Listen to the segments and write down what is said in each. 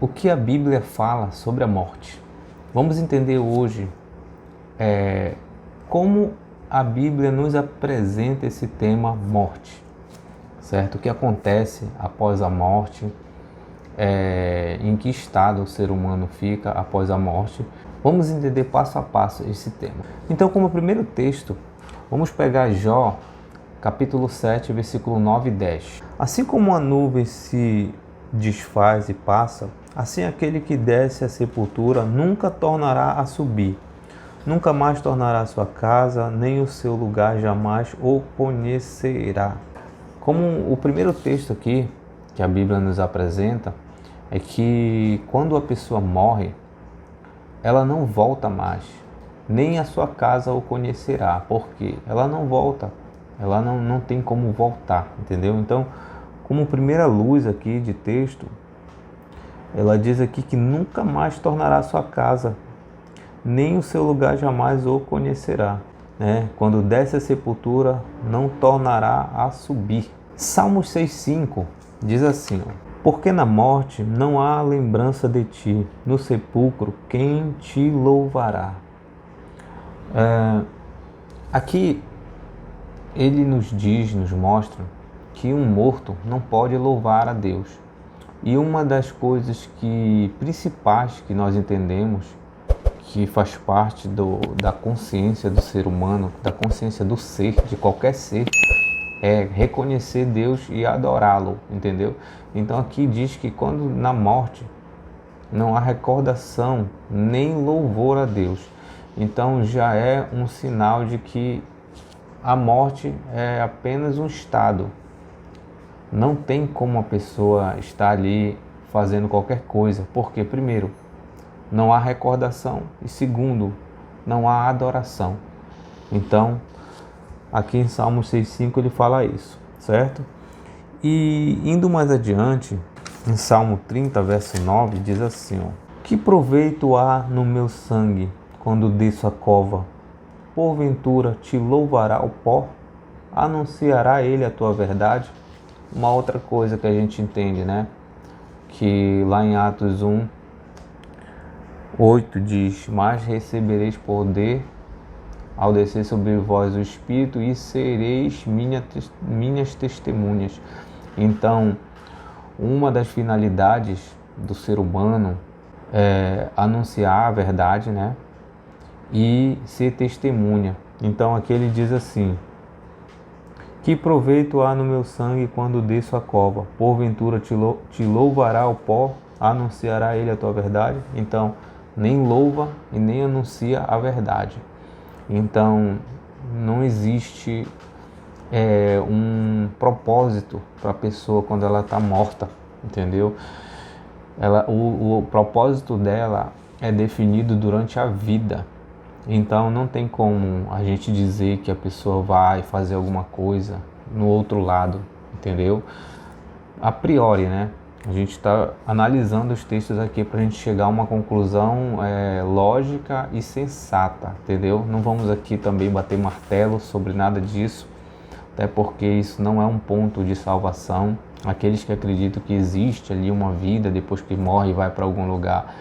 o que a Bíblia fala sobre a morte. Vamos entender hoje como a Bíblia nos apresenta esse tema morte, certo? O que acontece após a morte, em que estado o ser humano fica após a morte. Vamos entender passo a passo esse tema. Então, como primeiro texto, vamos pegar Jó, capítulo 7, versículo 9 e 10. Assim como a nuvem se desfaz e passa, assim aquele que desce à sepultura nunca tornará a subir. Nunca mais tornará a sua casa, nem o seu lugar jamais o conhecerá. Como o primeiro texto aqui que a Bíblia nos apresenta é que quando a pessoa morre, ela não volta mais, nem a sua casa o conhecerá, porque ela não volta, ela não tem como voltar, entendeu? Então, como primeira luz aqui de texto, ela diz aqui que nunca mais tornará a sua casa, nem o seu lugar jamais o conhecerá, né? Quando desce a sepultura, não tornará a subir. Salmos 6,5 diz assim, porque na morte não há lembrança de ti, no sepulcro quem te louvará. Aqui ele nos diz, nos mostra que um morto não pode louvar a Deus. E uma das coisas principais que nós entendemos, que faz parte da consciência do ser humano, da consciência do ser, de qualquer ser, é reconhecer Deus e adorá-lo, entendeu? Então aqui diz que quando na morte não há recordação nem louvor a Deus. Então já é um sinal de que a morte é apenas um estado. Não tem como a pessoa estar ali fazendo qualquer coisa, porque primeiro, não há recordação e segundo, não há adoração. Então, aqui em Salmos 6,5 ele fala isso, certo? E indo mais adiante, em Salmo 30, verso 9, diz assim, que proveito há no meu sangue quando desço a cova? Porventura te louvará o pó? Anunciará ele a tua verdade? Uma outra coisa que a gente entende, né? Que lá em Atos 1, 8 diz, mas recebereis poder ao descer sobre vós o Espírito e sereis minhas testemunhas. Então, uma das finalidades do ser humano é anunciar a verdade, né? E ser testemunha. Então aqui ele diz assim, que proveito há no meu sangue quando desço a cova? Porventura te louvará o pó? Anunciará ele a tua verdade? Então, nem louva e nem anuncia a verdade. Então, não existe um propósito para a pessoa quando ela está morta, entendeu? O propósito dela é definido durante a vida. Então, não tem como a gente dizer que a pessoa vai fazer alguma coisa no outro lado, entendeu? A priori, né? A gente está analisando os textos aqui para a gente chegar a uma conclusão lógica e sensata, entendeu? Não vamos aqui também bater martelo sobre nada disso, até porque isso não é um ponto de salvação. Aqueles que acreditam que existe ali uma vida depois que morre e vai para algum lugar,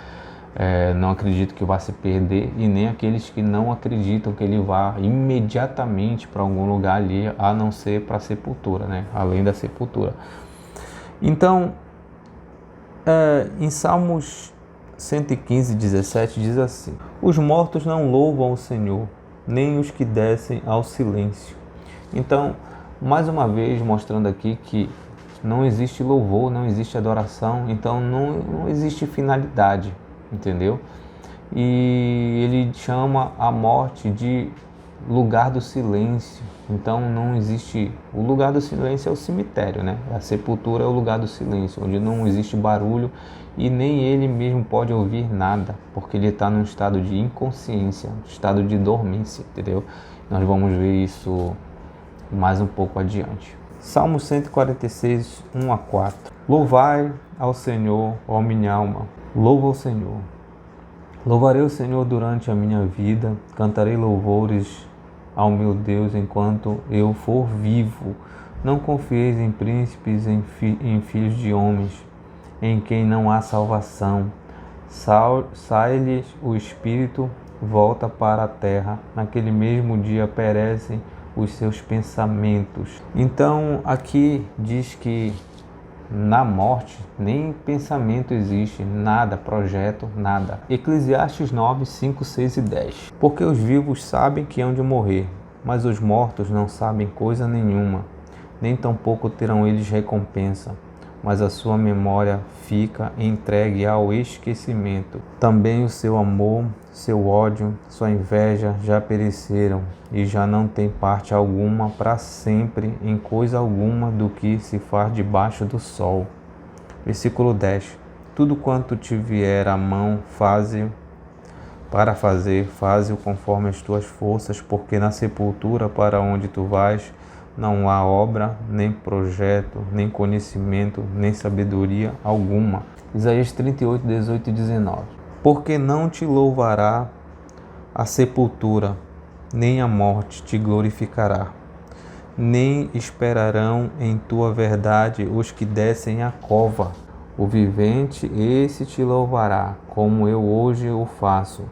não acredito que vá se perder, e nem aqueles que não acreditam que ele vá imediatamente para algum lugar ali, a não ser para a sepultura, né? Além da sepultura. Então, em Salmos 115, 17 diz assim, os mortos não louvam o Senhor, nem os que descem ao silêncio. Então, mais uma vez mostrando aqui que não existe louvor, não existe adoração, então não existe finalidade, entendeu? E ele chama a morte de lugar do silêncio. Então não existe, o lugar do silêncio é o cemitério, né? A sepultura é o lugar do silêncio, onde não existe barulho e nem ele mesmo pode ouvir nada, porque ele está num estado de inconsciência, estado de dormência, entendeu? Nós vamos ver isso mais um pouco adiante. Salmo 146, 1 a 4. Louvai ao Senhor, ó minha alma, louva ao Senhor. Louvarei o Senhor durante a minha vida, cantarei louvores ao meu Deus enquanto eu for vivo. Não confieis em príncipes, em filhos de homens, em quem não há salvação. Sai-lhes o espírito, volta para a terra. Naquele mesmo dia perecem os seus pensamentos. Então aqui diz que na morte nem pensamento existe, nada, projeto, nada. Eclesiastes 9, 5, 6 e 10. Porque os vivos sabem que hão de morrer, mas os mortos não sabem coisa nenhuma, nem tampouco terão eles recompensa, mas a sua memória fica entregue ao esquecimento. Também o seu amor, seu ódio, sua inveja já pereceram, e já não tem parte alguma para sempre em coisa alguma do que se faz debaixo do sol. Versículo 10. Tudo quanto te vier à mão, faze-o conforme as tuas forças, porque na sepultura para onde tu vais, não há obra, nem projeto, nem conhecimento, nem sabedoria alguma. Isaías 38, 18 e 19. Porque não te louvará a sepultura, nem a morte te glorificará, nem esperarão em tua verdade os que descem à cova. O vivente, esse te louvará, como eu hoje o faço.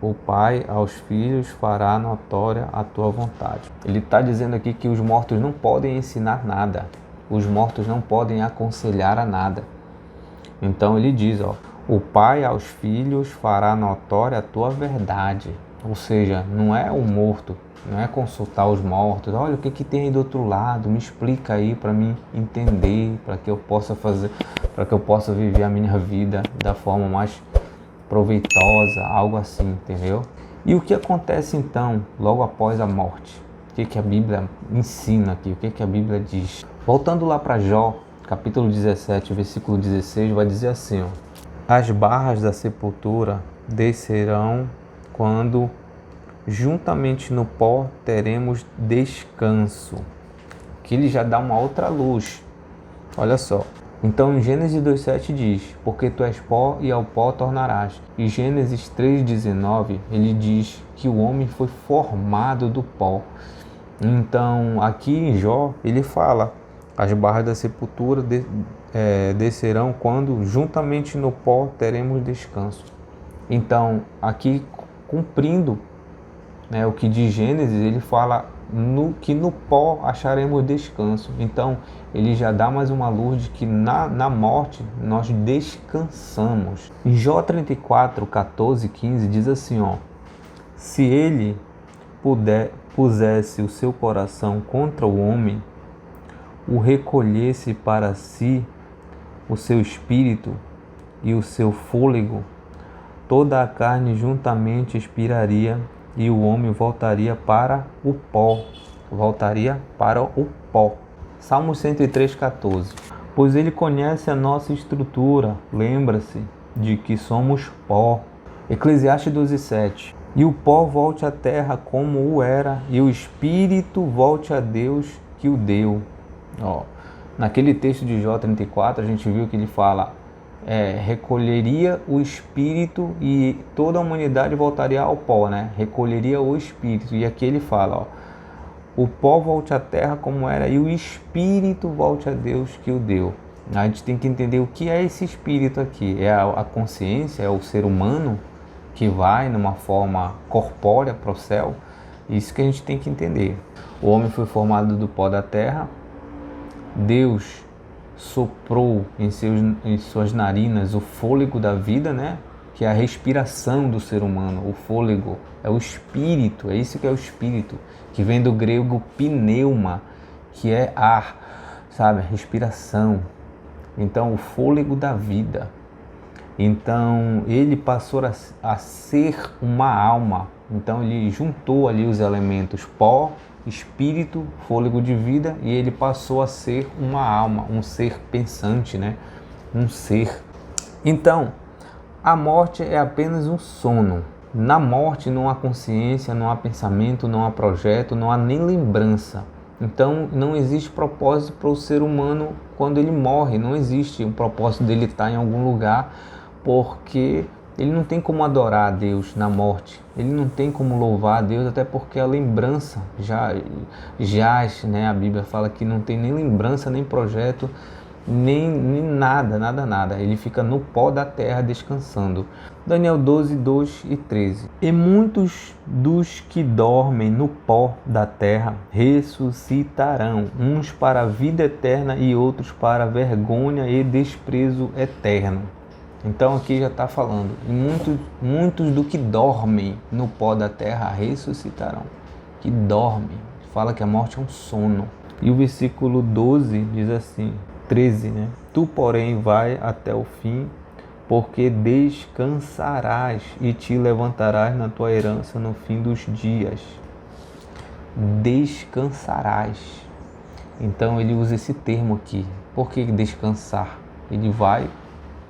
O Pai aos filhos fará notória a tua vontade. Ele está dizendo aqui que os mortos não podem ensinar nada. Os mortos não podem aconselhar a nada. Então ele diz, o Pai aos filhos fará notória a tua verdade. Ou seja, não é o morto, não é consultar os mortos. Olha, o que tem aí do outro lado? Me explica aí para mim entender, para que eu possa fazer, para que eu possa viver a minha vida da forma mais proveitosa, algo assim, entendeu? E o que acontece então, logo após a morte? O que a Bíblia ensina aqui? O que a Bíblia diz? Voltando lá para Jó, capítulo 17, versículo 16, vai dizer assim, as barras da sepultura descerão quando juntamente no pó teremos descanso. Que ele já dá uma outra luz. Olha só. Então em Gênesis 2,7 diz, porque tu és pó e ao pó tornarás. E Gênesis 3,19 ele diz que o homem foi formado do pó. Então aqui em Jó ele fala, as barras da sepultura descerão quando juntamente no pó teremos descanso. Então aqui cumprindo, o que diz Gênesis, ele fala que no pó acharemos descanso. Então ele já dá mais uma luz de que na morte nós descansamos. Em Jó 34, 14 e 15 diz assim, se ele pusesse o seu coração contra o homem, o recolhesse para si o seu espírito e o seu fôlego, toda a carne juntamente expiraria e o homem voltaria para o pó. Salmo 103, 14. Pois ele conhece a nossa estrutura, lembra-se de que somos pó. Eclesiastes 12, 7. E o pó volte à terra como o era, e o espírito volte a Deus que o deu. Naquele texto de Jó 34, a gente viu que ele fala, recolheria o espírito e toda a humanidade voltaria ao pó, recolheria o espírito. E aqui ele fala, o pó volte à terra como era e o espírito volte a Deus que o deu. A gente tem que entender o que é esse espírito aqui. É a consciência, é o ser humano que vai numa forma corpórea para o céu. Isso que a gente tem que entender. O homem foi formado do pó da terra. Deus soprou em suas narinas o fôlego da vida, que é a respiração do ser humano. O fôlego é o espírito, é isso que é o espírito, que vem do grego pneuma, que é ar, respiração. Então, o fôlego da vida. Então, ele passou a ser uma alma. Então, ele juntou ali os elementos pó, espírito, fôlego de vida, e ele passou a ser uma alma, um ser pensante, um ser. Então, a morte é apenas um sono. Na morte não há consciência, não há pensamento, não há projeto, não há nem lembrança. Então, não existe propósito para o ser humano quando ele morre. Não existe um propósito dele estar em algum lugar, porque ele não tem como adorar a Deus na morte. Ele não tem como louvar a Deus, até porque a lembrança já jaz, A Bíblia fala que não tem nem lembrança, nem projeto, nem nada. Ele fica no pó da terra descansando. Daniel 12, 2 e 13. E muitos dos que dormem no pó da terra ressuscitarão, uns para a vida eterna e outros para a vergonha e desprezo eterno. Então aqui já está falando, e muitos do que dormem no pó da terra ressuscitarão. Que dormem, fala que a morte é um sono. E o versículo 12 diz assim, 13, né? Tu, porém, vai até o fim, porque descansarás e te levantarás na tua herança no fim dos dias. Descansarás. Então ele usa esse termo aqui. Por que descansar? Ele vai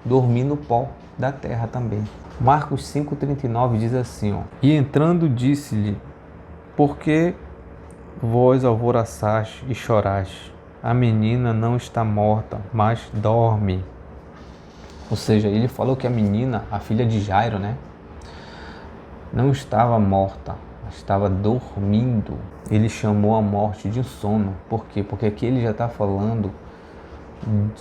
dormir no pó da terra também. Marcos 5,39 diz assim, ó, e entrando disse-lhe, por que vós alvoroçais e chorais? A menina não está morta, mas dorme. Ou seja, ele falou que a menina, a filha de Jairo, né, não estava morta, estava dormindo. Ele chamou a morte de sono. Por quê? Porque aqui ele já está falando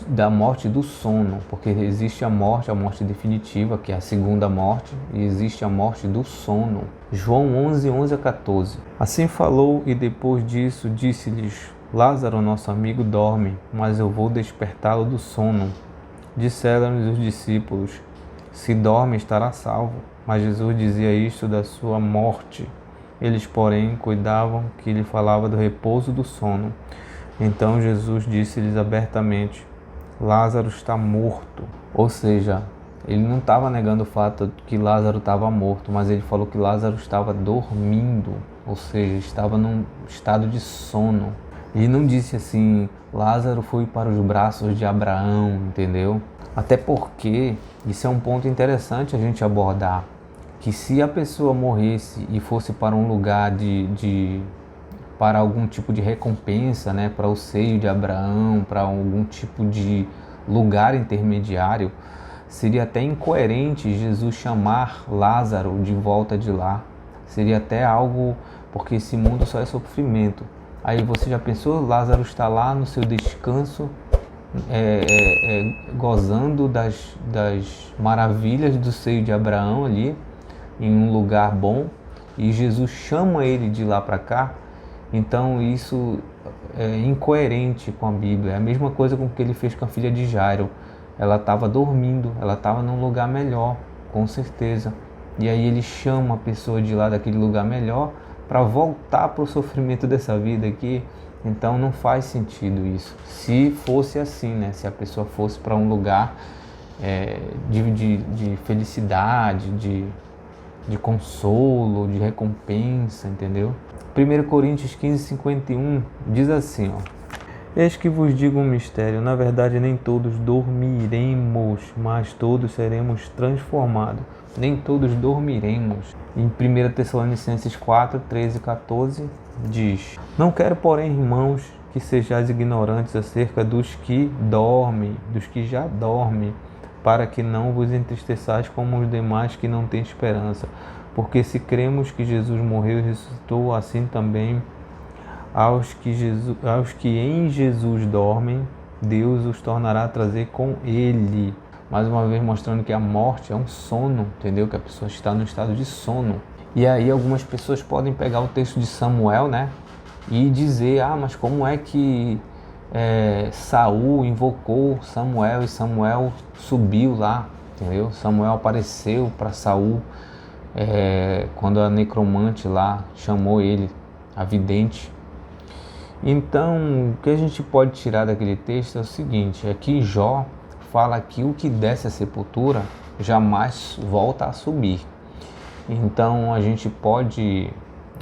da morte do sono, porque existe a morte definitiva, que é a segunda morte, e existe a morte do sono. João 11, 11 a 14. Assim falou e depois disso disse-lhes, Lázaro, nosso amigo, dorme, mas eu vou despertá-lo do sono. Disseram-lhe os discípulos, se dorme estará salvo. Mas Jesus dizia isto da sua morte. Eles, porém, cuidavam que lhe falava do repouso do sono. Então Jesus disse-lhes abertamente, Lázaro está morto. Ou seja, ele não estava negando o fato de que Lázaro estava morto, mas ele falou que Lázaro estava dormindo, ou seja, estava num estado de sono. Ele não disse assim, Lázaro foi para os braços de Abraão, entendeu? Até porque, isso é um ponto interessante a gente abordar, que se a pessoa morresse e fosse para um lugar para algum tipo de recompensa, né, para o seio de Abraão, para algum tipo de lugar intermediário, seria até incoerente Jesus chamar Lázaro de volta de lá. Seria até algo, porque esse mundo só é sofrimento. Aí você já pensou, Lázaro está lá no seu descanso, gozando das maravilhas do seio de Abraão ali, em um lugar bom, e Jesus chama ele de lá para cá. Então isso é incoerente com a Bíblia. É a mesma coisa com o que ele fez com a filha de Jairo. Ela estava dormindo, ela estava num lugar melhor, com certeza. E aí ele chama a pessoa de lá daquele lugar melhor para voltar para o sofrimento dessa vida aqui. Então não faz sentido isso. Se fosse assim, né? Se a pessoa fosse para um lugar de felicidade, de consolo, de recompensa, entendeu? 1 Coríntios 15, 51 diz assim, ó, eis que vos digo um mistério, na verdade nem todos dormiremos, mas todos seremos transformados. Nem todos dormiremos. Em 1 Tessalonicenses 4, 13 e 14 diz, não quero, porém, irmãos, que sejais ignorantes acerca dos que dormem, dos que já dormem, para que não vos entristeçais como os demais que não têm esperança. Porque se cremos que Jesus morreu e ressuscitou, assim também aos que em Jesus dormem, Deus os tornará a trazer com Ele. Mais uma vez mostrando que a morte é um sono, entendeu? Que a pessoa está no estado de sono. E aí algumas pessoas podem pegar o texto de Samuel, né? E dizer, mas como é que Saul invocou Samuel e Samuel subiu lá, entendeu? Samuel apareceu para Saul quando a necromante lá chamou ele, a vidente. Então, o que a gente pode tirar daquele texto é o seguinte, é que Jó fala que o que desce à sepultura jamais volta a subir. Então a gente pode,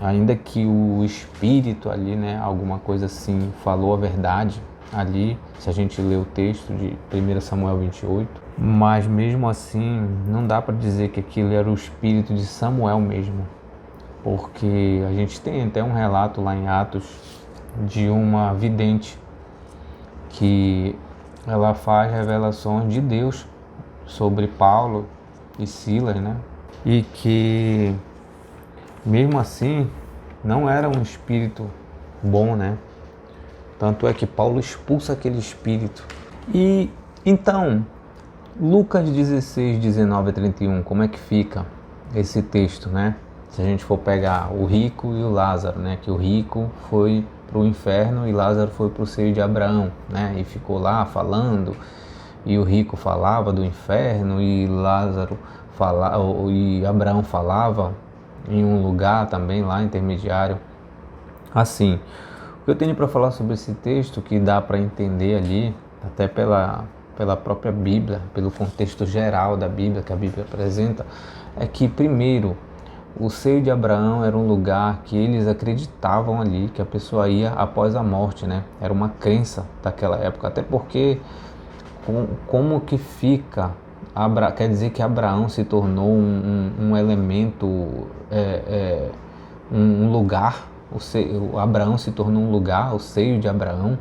ainda que o espírito ali, né, alguma coisa assim, falou a verdade ali, se a gente ler o texto de 1 Samuel 28, mas mesmo assim não dá para dizer que aquilo era o espírito de Samuel mesmo, porque a gente tem até um relato lá em Atos de uma vidente que ela faz revelações de Deus sobre Paulo e Silas, né? E que mesmo assim não era um espírito bom, né? Tanto é que Paulo expulsa aquele espírito. E então, Lucas 16, 19 a 31, como é que fica esse texto, né? Se a gente for pegar o rico e o Lázaro, né? Que o rico foi para o inferno e Lázaro foi para o seio de Abraão, né? E ficou lá falando, e o rico falava do inferno e Lázaro falava, e Abraão falava em um lugar também lá intermediário. Assim, o que eu tenho para falar sobre esse texto, que dá para entender ali, até pela própria Bíblia, pelo contexto geral da Bíblia que a Bíblia apresenta, é que primeiro o seio de Abraão era um lugar que eles acreditavam ali que a pessoa ia após a morte, né? Era uma crença daquela época, até porque como que fica, quer dizer que Abraão se tornou um elemento, um lugar, Abraão se tornou um lugar, o seio de Abraão,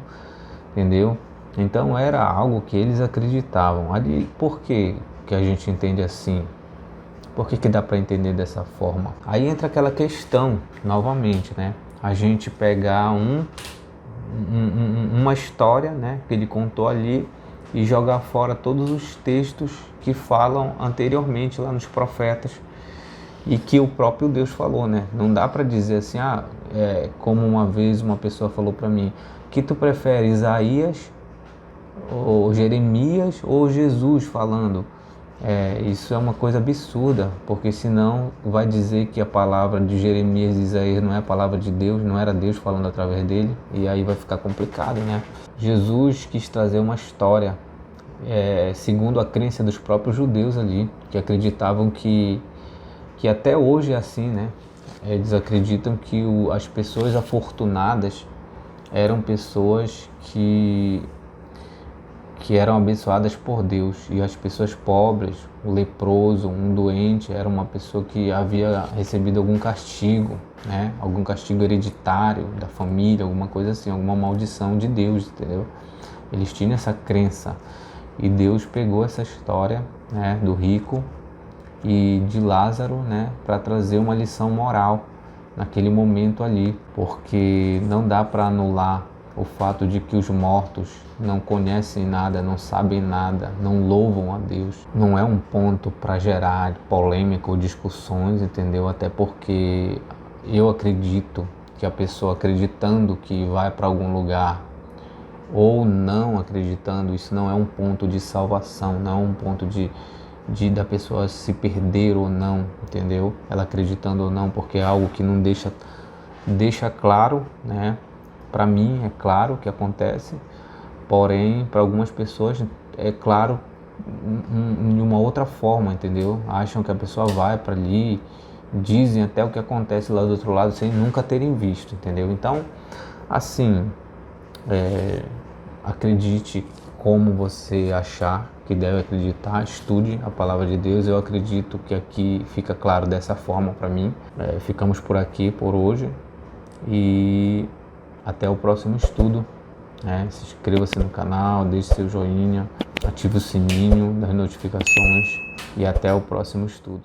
entendeu? Então era algo que eles acreditavam. Ali, por que a gente entende assim? Por que dá para entender dessa forma? Aí entra aquela questão, novamente, né? A gente pegar uma história, né, que ele contou ali e jogar fora todos os textos que falam anteriormente lá nos profetas e que o próprio Deus falou, né? Não dá para dizer assim, como uma vez uma pessoa falou para mim, que tu prefere Isaías ou Jeremias ou Jesus falando? Isso é uma coisa absurda, porque senão vai dizer que a palavra de Jeremias e Isaías não é a palavra de Deus, não era Deus falando através dele, e aí vai ficar complicado, né? Jesus quis trazer uma história, segundo a crença dos próprios judeus ali, que acreditavam que até hoje é assim, né? Eles acreditam que as pessoas afortunadas eram pessoas que eram abençoadas por Deus, e as pessoas pobres, o leproso, um doente, era uma pessoa que havia recebido algum castigo, né? Algum castigo hereditário da família, alguma coisa assim, alguma maldição de Deus, entendeu? Eles tinham essa crença, e Deus pegou essa história, né, do rico e de Lázaro, né, para trazer uma lição moral naquele momento ali, porque não dá para anular o fato de que os mortos não conhecem nada, não sabem nada, não louvam a Deus. Não é um ponto para gerar polêmica ou discussões, entendeu? Até porque eu acredito que a pessoa acreditando que vai para algum lugar ou não acreditando, isso não é um ponto de salvação, não é um ponto da pessoa se perder ou não, entendeu? Ela acreditando ou não, porque é algo que não deixa claro, né? Para mim é claro o que acontece, porém para algumas pessoas é claro de uma outra forma, entendeu? Acham que a pessoa vai para ali, dizem até o que acontece lá do outro lado sem nunca terem visto, entendeu? Então, assim, acredite como você achar que deve acreditar, estude a palavra de Deus. Eu acredito que aqui fica claro dessa forma para mim. Ficamos por aqui por hoje e até o próximo estudo. Se inscreva-se no canal, deixe seu joinha, ative o sininho das notificações e até o próximo estudo.